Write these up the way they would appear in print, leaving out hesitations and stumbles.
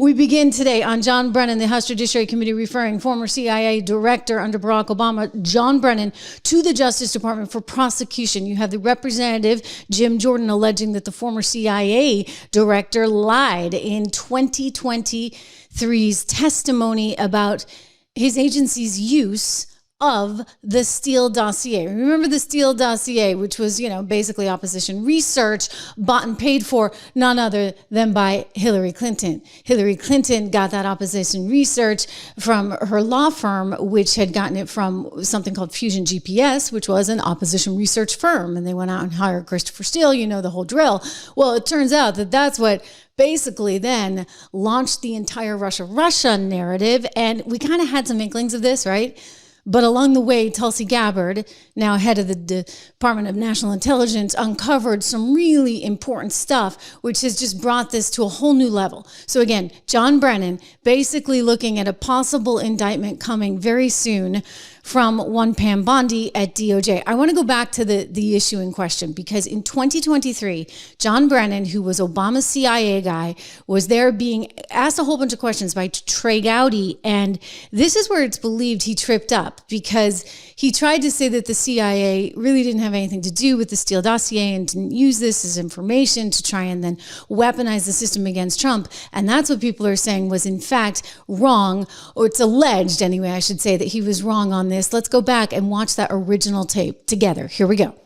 We begin today on John Brennan, the House Judiciary Committee referring former CIA director under Barack Obama, John Brennan, to the Justice Department for prosecution. You have the representative, Jim Jordan, alleging that the former CIA director lied in 2023's testimony about his agency's use of the Steele Dossier. Remember the Steele Dossier, which was, basically opposition research bought and paid for none other than by Hillary Clinton. Hillary Clinton got that opposition research from her law firm, which had gotten it from something called Fusion GPS, which was an opposition research firm. And they went out and hired Christopher Steele, the whole drill. Well, it turns out that that's what basically then launched the entire Russia narrative. And we kind of had some inklings of this, right? But along the way, Tulsi Gabbard, now head of the Department of National Intelligence, uncovered some really important stuff, which has just brought this to a whole new level. So again, John Brennan basically looking at a possible indictment coming very soon from one Pam Bondi at DOJ. I want to go back to the issue in question, because in 2023, John Brennan, who was Obama's CIA guy, was there being asked a whole bunch of questions by Trey Gowdy. And this is where it's believed he tripped up, because he tried to say that the CIA really didn't have anything to do with the Steele Dossier and didn't use this as information to try and then weaponize the system against Trump. And that's what people are saying was in fact wrong, or it's alleged anyway, I should say, that he was wrong on this. Let's go back and watch that original tape together. Here we go.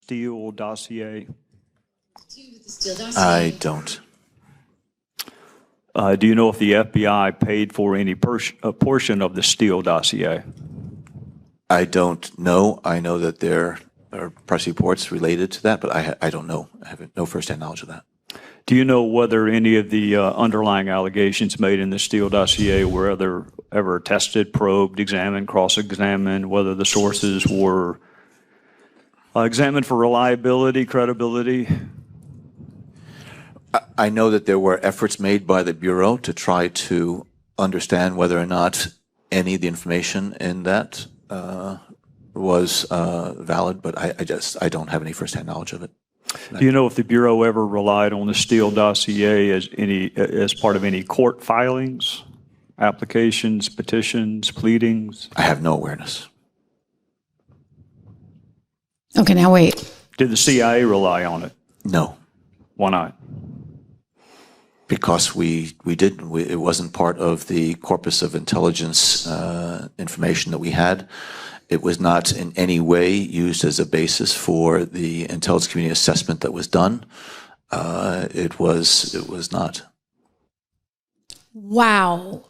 Steele Dossier. I don't. Do you know if the FBI paid for any portion of the Steele Dossier? I don't know. I know that there are press reports related to that, but I don't know. I have no firsthand knowledge of that. Do you know whether any of the underlying allegations made in the Steele Dossier were ever tested, probed, examined, cross-examined, whether the sources were examined for reliability, credibility? I know that there were efforts made by the Bureau to try to understand whether or not any of the information in that was valid, but I don't have any firsthand knowledge of it. Do you know if the Bureau ever relied on the Steele Dossier as part of any court filings, applications, petitions, pleadings? I have no awareness. Okay, now wait. Did the CIA rely on it? No. Why not? Because we didn't. It wasn't part of the corpus of intelligence information that we had. It was not in any way used as a basis for the intelligence community assessment that was done. It was not. Wow.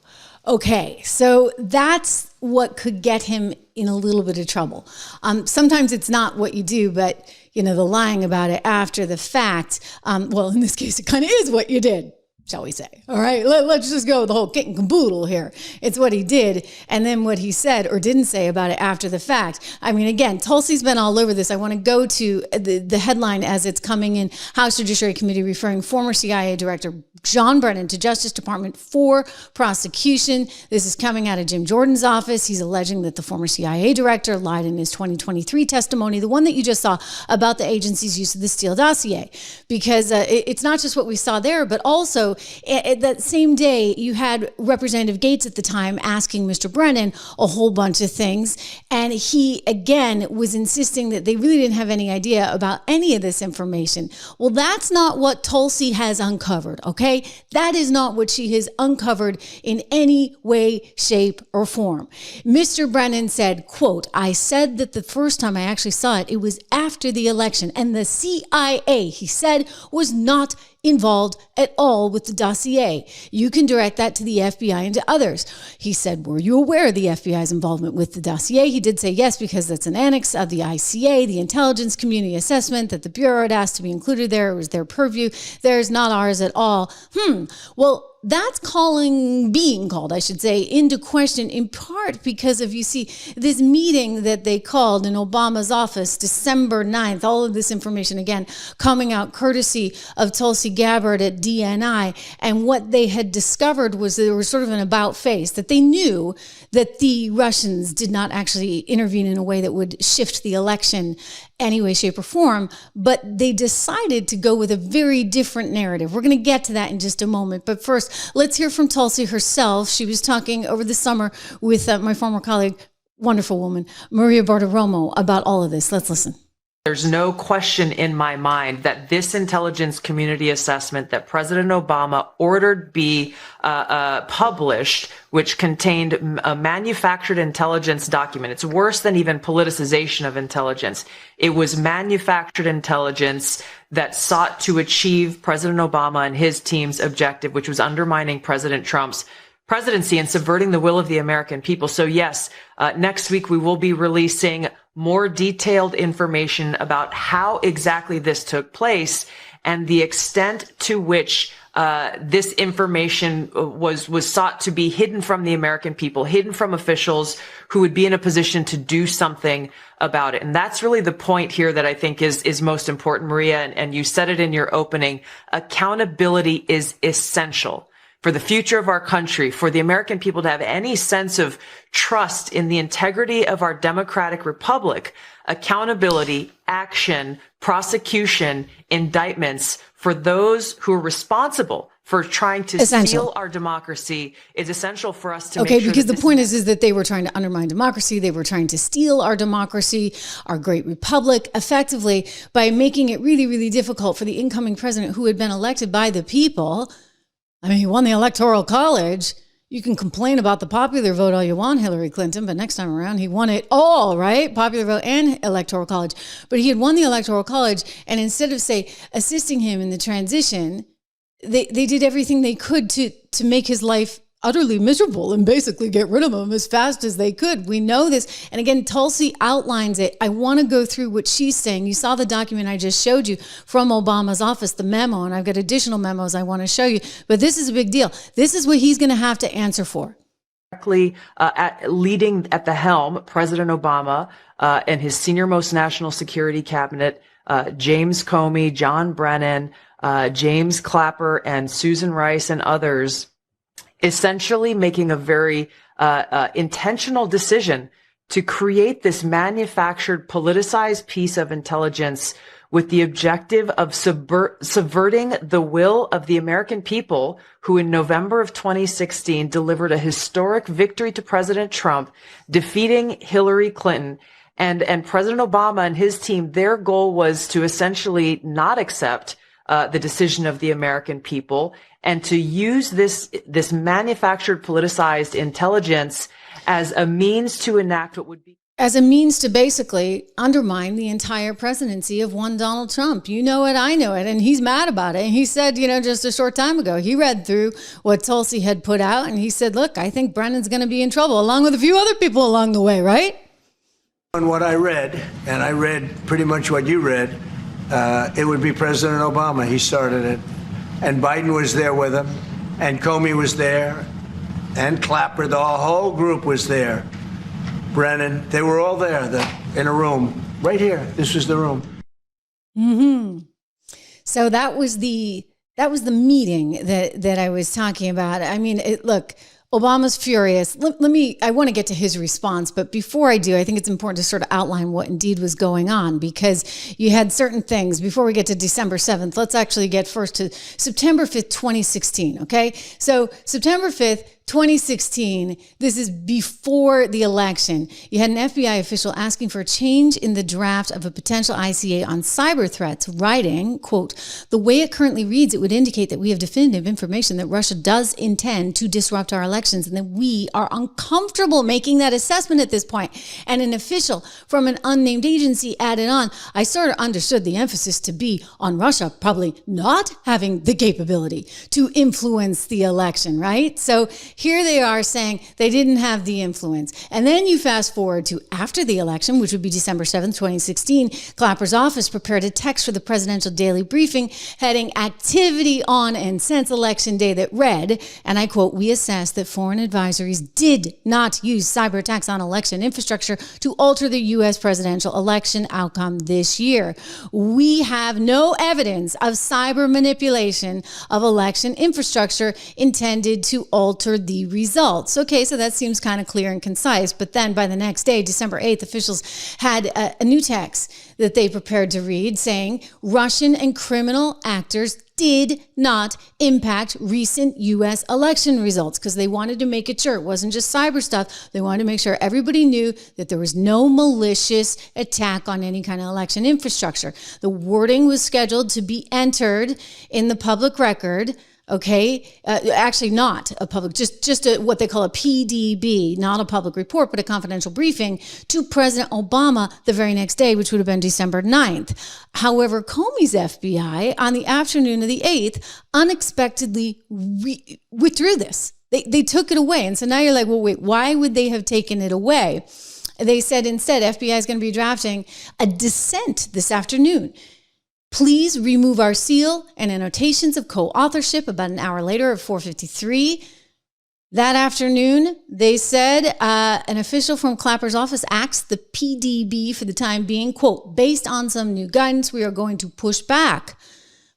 Okay, so that's what could get him in a little bit of trouble. Sometimes it's not what you do, but the lying about it after the fact. Well, in this case, it kind of is what you did, shall we say. All right, let's just go with the whole kit and caboodle here. It's what he did and then what he said or didn't say about it after the fact. I mean, again, Tulsi's been all over this. I want to go to the headline as it's coming in. House Judiciary Committee referring former CIA Director John Brennan to Justice Department for prosecution. This is coming out of Jim Jordan's office. He's alleging that the former CIA director lied in his 2023 testimony, the one that you just saw about the agency's use of the Steele Dossier, because it's not just what we saw there, but also that same day you had Representative Gates at the time asking Mr. Brennan a whole bunch of things, and he again was insisting that they really didn't have any idea about any of this information. Well, that's not what Tulsi has uncovered, okay? That is not what she has uncovered in any way, shape, or form. Mr. Brennan said, quote, "I said that the first time I actually saw it, it was after the election, and the CIA," he said, "was not involved at all with the dossier. You can direct that to the FBI and to others." He said, "Were you aware of the FBI's involvement with the dossier?" He did say yes, because that's an annex of the ICA, the Intelligence Community Assessment that the Bureau had asked to be included there. It was their purview. There's not ours at all. Well, that's being called, I should say, into question in part because of, you see, this meeting that they called in Obama's office December 9th, all of this information, again, coming out courtesy of Tulsi Gabbard at DNI. And what they had discovered was there was sort of an about face, that they knew that the Russians did not actually intervene in a way that would shift the election any way, shape, or form, but they decided to go with a very different narrative. We're going to get to that in just a moment. But first, let's hear from Tulsi herself. She was talking over the summer with my former colleague, wonderful woman, Maria Bartiromo, about all of this. Let's listen. There's no question in my mind that this intelligence community assessment that President Obama ordered be published, which contained a manufactured intelligence document. It's worse than even politicization of intelligence. It was manufactured intelligence that sought to achieve President Obama and his team's objective, which was undermining President Trump's presidency and subverting the will of the American people. So yes, next week we will be releasing more detailed information about how exactly this took place and the extent to which this information was sought to be hidden from the American people, hidden from officials who would be in a position to do something about it. And that's really the point here that I think is most important, Maria, and you said it in your opening. Accountability is essential for the future of our country, for the American people to have any sense of trust in the integrity of our democratic republic. Accountability, action, prosecution, indictments for those who are responsible for trying to steal our democracy is essential for us to make sure. Because the point is that they were trying to undermine democracy. They were trying to steal our democracy, our great republic, effectively by making it really, really difficult for the incoming president who had been elected by the people. I mean, he won the Electoral College. You can complain about the popular vote all you want, Hillary Clinton, but next time around, he won it all, right? Popular vote and Electoral College. But he had won the Electoral College, and instead of, say, assisting him in the transition, they did everything they could to make his life utterly miserable and basically get rid of him as fast as they could. We know this. And again, Tulsi outlines it. I want to go through what she's saying. You saw the document I just showed you from Obama's office, the memo, and I've got additional memos I want to show you. But this is a big deal. This is what he's going to have to answer for. Leading at the helm, President Obama and his senior-most national security cabinet, James Comey, John Brennan, James Clapper, and Susan Rice, and others, essentially making a very intentional decision to create this manufactured, politicized piece of intelligence with the objective of subverting the will of the American people, who in November of 2016 delivered a historic victory to President Trump, defeating Hillary Clinton. And President Obama and his team, their goal was to essentially not accept the decision of the American people, and to use this manufactured, politicized intelligence as a means to enact what would be. As a means to basically undermine the entire presidency of one Donald Trump. You know it, I know it, and he's mad about it. And he said, just a short time ago, he read through what Tulsi had put out, and he said, look, I think Brennan's going to be in trouble, along with a few other people along the way, right? On what I read, and I read pretty much what you read, it would be President Obama. He started it. And Biden was there with him, and Comey was there, and Clapper, the whole group was there. Brennan, they were all there in a room, right here. This was the room. Mm-hmm. So that was the meeting that I was talking about. I mean, look, Obama's furious. I want to get to his response, but before I do, I think it's important to sort of outline what indeed was going on, because you had certain things. Before we get to December 7th, let's actually get first to September 5th, 2016, okay? So September 5th, 2016, this is before the election. You had an FBI official asking for a change in the draft of a potential ICA on cyber threats, writing, quote, the way it currently reads, it would indicate that we have definitive information that Russia does intend to disrupt our elections and that we are uncomfortable making that assessment at this point. And an official from an unnamed agency added on, I sort of understood the emphasis to be on Russia probably not having the capability to influence the election, right? So here they are saying they didn't have the influence. And then you fast forward to after the election, which would be December 7th, 2016, Clapper's office prepared a text for the presidential daily briefing heading activity on and since election day that read, and I quote, we assess that foreign advisories did not use cyber attacks on election infrastructure to alter the U.S. presidential election outcome this year. We have no evidence of cyber manipulation of election infrastructure intended to alter the results. Okay, so that seems kind of clear and concise. But then by the next day, December 8th, officials had a new text that they prepared to read saying Russian and criminal actors did not impact recent U.S. election results, because they wanted to make it sure it wasn't just cyber stuff. They wanted to make sure everybody knew that there was no malicious attack on any kind of election infrastructure. The wording was scheduled to be entered in the public record. Okay, actually not a public, just what they call a PDB, not a public report, but a confidential briefing to President Obama the very next day, which would have been December 9th. However, Comey's FBI on the afternoon of the 8th unexpectedly withdrew this. They took it away. And so now you're like, well, wait, why would they have taken it away? They said instead, FBI is going to be drafting a dissent this afternoon. Please remove our seal and annotations of co-authorship. About an hour later at 4:53 that afternoon, they said an official from Clapper's office asked the PDB for the time being, quote, based on some new guidance, we are going to push back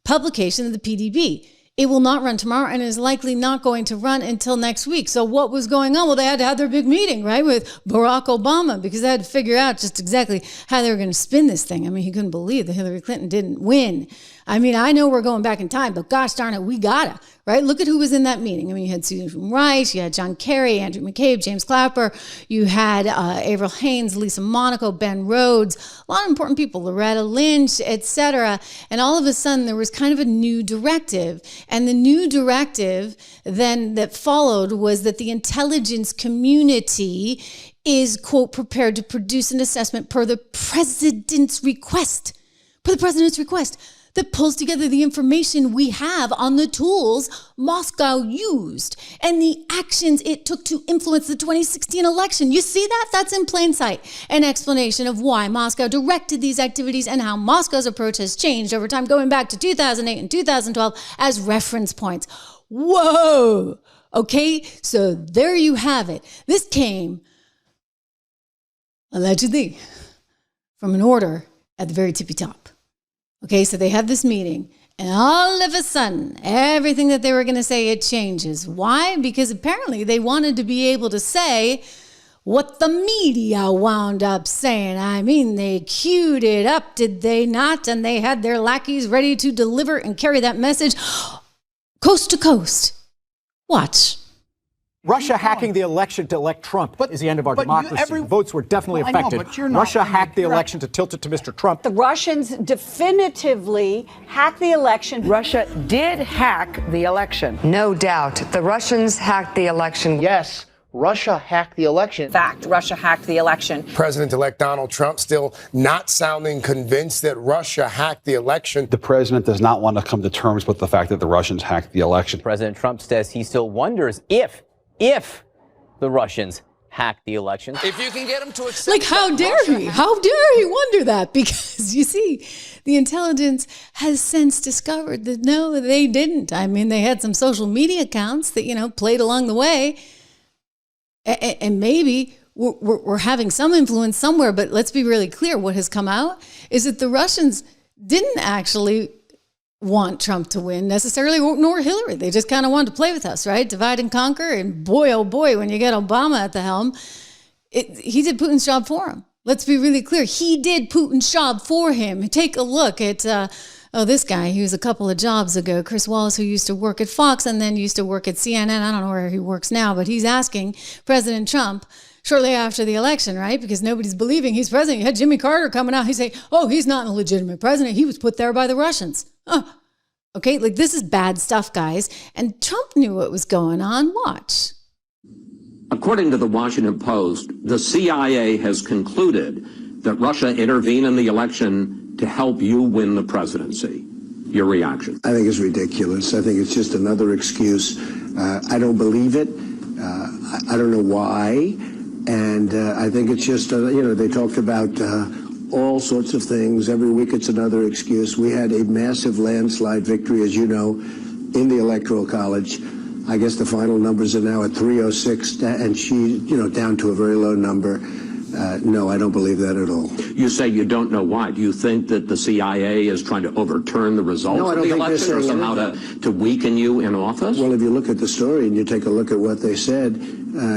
publication of the PDB. It will not run tomorrow and is likely not going to run until next week. So what was going on? Well, they had to have their big meeting, right, with Barack Obama, because they had to figure out just exactly how they were going to spin this thing. I mean, he couldn't believe that Hillary Clinton didn't win. I mean, I know we're going back in time, but gosh darn it, we gotta, right? Look at who was in that meeting. I mean, you had Susan Rice, you had John Kerry, Andrew McCabe, James Clapper, you had Avril Haines, Lisa Monaco, Ben Rhodes, a lot of important people, Loretta Lynch, etc. And all of a sudden, there was kind of a new directive. And the new directive then that followed was that the intelligence community is, quote, prepared to produce an assessment per the president's request. That pulls together the information we have on the tools Moscow used and the actions it took to influence the 2016 election. You see that? That's in plain sight. An explanation of why Moscow directed these activities and how Moscow's approach has changed over time, going back to 2008 and 2012 as reference points. Whoa! Okay, so there you have it. This came, allegedly, from an order at the very tippy top. Okay, so they have this meeting, and all of a sudden, everything that they were going to say, it changes. Why? Because apparently they wanted to be able to say what the media wound up saying. I mean, they queued it up, did they not? And they had their lackeys ready to deliver and carry that message coast to coast. Watch. Russia hacking the election to elect Trump is the end of our democracy. Votes were definitely affected. Russia hacked the election to tilt it to Mr. Trump. The Russians definitively hacked the election. Russia did hack the election. No doubt. The Russians hacked the election. Yes, Russia hacked the election. Fact, Russia hacked the election. President-elect Donald Trump still not sounding convinced that Russia hacked the election. The president does not want to come to terms with the fact that the Russians hacked the election. President Trump says he still wonders if the Russians hacked the election. If you can get them to accept, like, how dare he? How dare he wonder that? Because you see, the intelligence has since discovered that no, they didn't. I mean, they had some social media accounts that, played along the way. And maybe we're having some influence somewhere, but let's be really clear. What has come out is that the Russians didn't actually want Trump to win necessarily, nor Hillary. They just kind of wanted to play with us, right? Divide and conquer. And boy, oh boy, when you get Obama at the helm, he did Putin's job for him. Let's be really clear. He did Putin's job for him. Take a look at, this guy, he was a couple of jobs ago, Chris Wallace, who used to work at Fox and then used to work at CNN. I don't know where he works now, but he's asking President Trump shortly after the election, right? Because nobody's believing he's president. You had Jimmy Carter coming out. He's saying, oh, he's not a legitimate president. He was put there by the Russians. Oh, okay, like this is bad stuff, guys. And Trump knew what was going on. Watch. According to the Washington Post, the CIA has concluded that Russia intervened in the election to help you win the presidency. Your reaction? I think it's ridiculous. I think it's just another excuse. I don't believe it. I don't know why. And I think it's just, they talked about all sorts of things. Every week it's another excuse. We had a massive landslide victory, as you know, in the Electoral College. I guess the final numbers are now at 306, and she, down to a very low number. No, I don't believe that at all. You say you don't know why. Do you think that the CIA is trying to overturn the results No, I of don't the think they're election or saying somehow to weaken you in office? Well, if you look at the story and you take a look at what they said,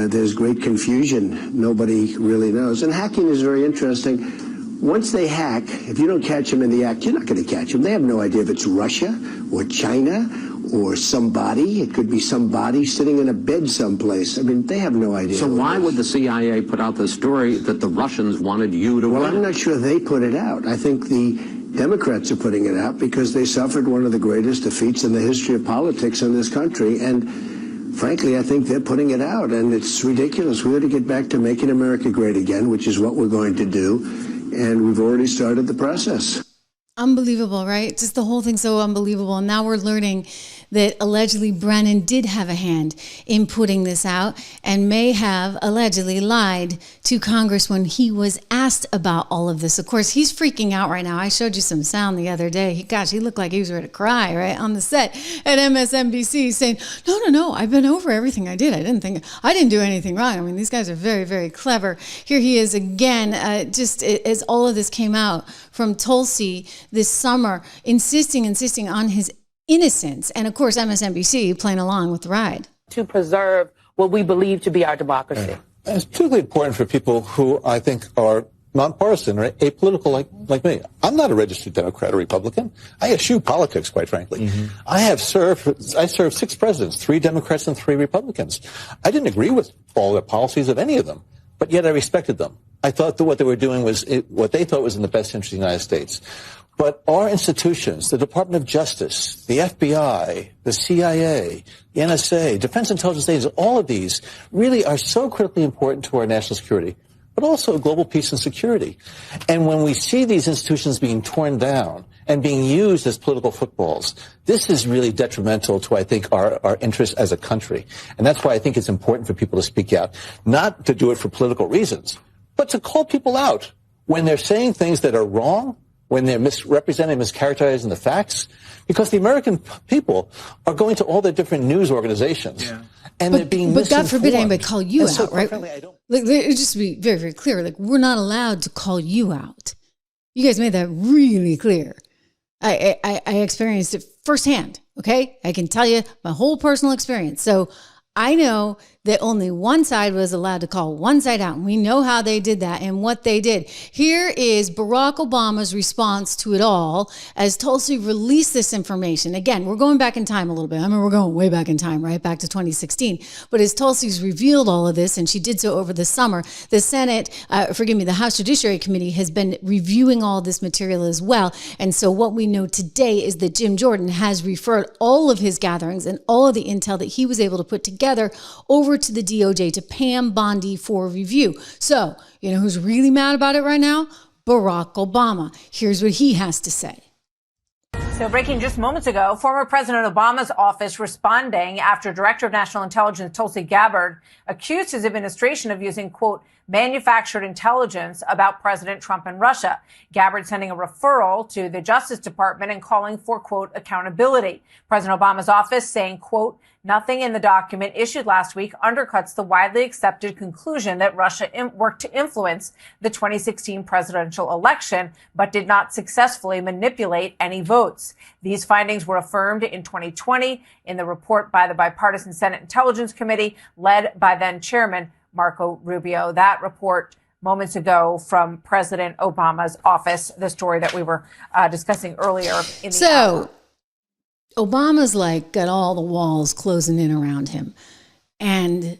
there's great confusion. Nobody really knows. And hacking is very interesting. Once they hack, if you don't catch them in the act, you're not going to catch them. They have no idea if it's Russia or China or somebody. It could be somebody sitting in a bed someplace. I mean, they have no idea. So why would the CIA put out the story that the Russians wanted you to Well, win? I'm not sure they put it out. I think the Democrats are putting it out because they suffered one of the greatest defeats in the history of politics in this country. And frankly, I think they're putting it out. And it's ridiculous. We ought to get back to making America great again, which is what we're going to do. And we've already started the process. Unbelievable, right? Just the whole thing's so unbelievable. And now we're learning that allegedly Brennan did have a hand in putting this out and may have allegedly lied to Congress when he was asked about all of this. Of course, he's freaking out right now. I showed you some sound the other day. He looked like he was ready to cry, right, on the set at MSNBC saying, no, I've been over everything I did. I didn't do anything wrong. I mean, these guys are very, very clever. Here he is again, just as all of this came out from Tulsi this summer, insisting on his innocence. And of course, MSNBC playing along with the ride. To preserve what we believe to be our democracy. And it's particularly important for people who I think are nonpartisan or apolitical like me. I'm not a registered Democrat or Republican. I eschew politics, quite frankly. I served 6 presidents, 3 Democrats and 3 Republicans. I didn't agree with all the policies of any of them, but yet I respected them. I thought that what they were doing was what they thought was in the best interest of the United States. But our institutions, the Department of Justice, the FBI, the CIA, the NSA, Defense Intelligence Agency, all of these really are so critically important to our national security, but also global peace and security. And when we see these institutions being torn down and being used as political footballs, this is really detrimental to, I think, our interests as a country. And that's why I think it's important for people to speak out, not to do it for political reasons, but to call people out when they're saying things that are wrong, when they're misrepresenting, mischaracterizing the facts, because the American people are going to all the different news organizations, and they're being misinformed. But God forbid anybody call you And out, so, right? frankly, I don't. Just to be very, very clear, we're not allowed to call you out. You guys made that really clear. I experienced it firsthand, okay? I can tell you my whole personal experience. So I know that only one side was allowed to call one side out. And we know how they did that and what they did. Here is Barack Obama's response to it all as Tulsi released this information. Again, we're going back in time a little bit. I mean, we're going way back in time, right? Back to 2016. But as Tulsi's revealed all of this, and she did so over the summer, the Senate, the House Judiciary Committee has been reviewing all this material as well. And so what we know today is that Jim Jordan has referred all of his gatherings and all of the intel that he was able to put together over to the DOJ, to Pam Bondi for review. So, you know who's really mad about it right now? Barack Obama. Here's what he has to say. So breaking just moments ago, former President Obama's office responding after Director of National Intelligence Tulsi Gabbard accused his administration of using, quote, manufactured intelligence about President Trump and Russia. Gabbard sending a referral to the Justice Department and calling for, quote, accountability. President Obama's office saying, quote, nothing in the document issued last week undercuts the widely accepted conclusion that Russia worked to influence the 2016 presidential election, but did not successfully manipulate any votes. These findings were affirmed in 2020 in the report by the Bipartisan Senate Intelligence Committee, led by then Chairman Marco Rubio. That report moments ago from President Obama's office, the story that we were discussing earlier in the hour. Obama's got all the walls closing in around him, and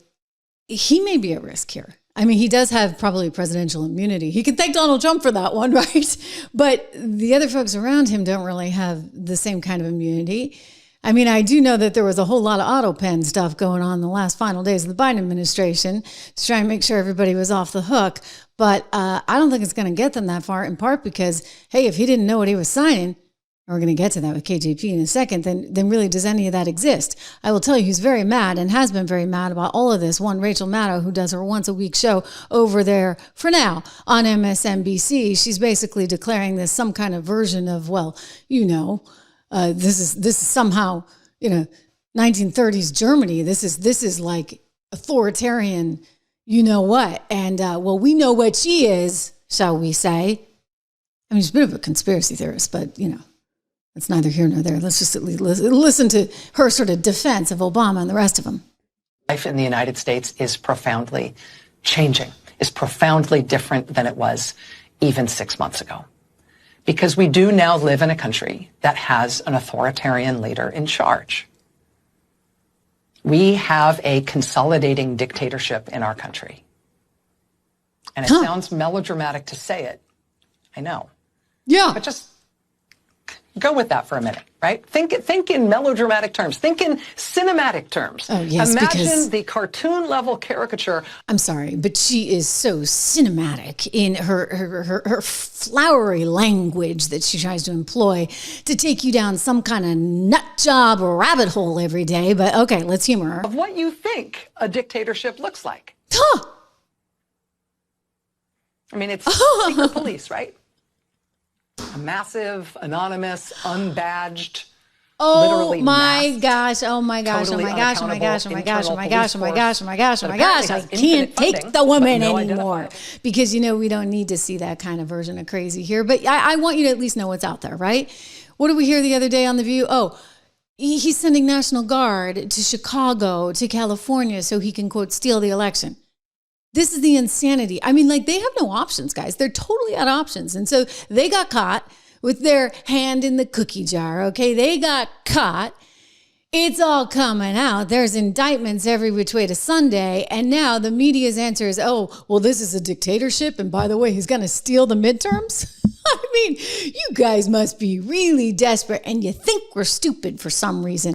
he may be at risk here. I mean, he does have probably presidential immunity. He can thank Donald Trump for that one, right? But the other folks around him don't really have the same kind of immunity. I mean, I do know that there was a whole lot of auto pen stuff going on the last final days of the Biden administration to try and make sure everybody was off the hook. But I don't think it's going to get them that far, in part because, hey, if he didn't know what he was signing, and we're going to get to that with KJP in a second, then really does any of that exist? I will tell you he's very mad and has been very mad about all of this. One, Rachel Maddow, who does her once a week show over there for now on MSNBC, she's basically declaring this some kind of version of, this is somehow, 1930s Germany. This is like authoritarian, you know what? And, well, we know what she is, shall we say. I mean, she's a bit of a conspiracy theorist, but, you know, it's neither here nor there. Let's just at least listen to her sort of defense of Obama and the rest of them. Life in the United States is profoundly changing, is profoundly different than it was even 6 months ago. Because we do now live in a country that has an authoritarian leader in charge. We have a consolidating dictatorship in our country. And it sounds melodramatic to say it. I know. Yeah. But just go with that for a minute, right? Think in melodramatic terms. Think in cinematic terms. Oh, yes, Imagine the cartoon-level caricature. I'm sorry, but she is so cinematic in her flowery language that she tries to employ to take you down some kind of nut job or rabbit hole every day. But okay, let's humor her. Of what you think a dictatorship looks like. Huh. I mean, it's secret police, right? A massive, anonymous, unbadged, literally my gosh, oh my gosh, oh my gosh, oh my gosh, oh my gosh, oh my gosh, oh my gosh, oh my gosh, oh my gosh. I can't take the woman anymore because, you know, we don't need to see that kind of version of crazy here. But I want you to at least know what's out there, right? What did we hear the other day on The View? Oh, he's sending National Guard to Chicago, to California, so he can, quote, steal the election. This is the insanity. I mean, like, they have no options, guys. They're totally out of options. And so they got caught with their hand in the cookie jar, okay? They got caught. It's all coming out. There's indictments every which way to Sunday. And now the media's answer is, oh, well, this is a dictatorship. And by the way, he's going to steal the midterms? I mean, you guys must be really desperate. And you think we're stupid for some reason.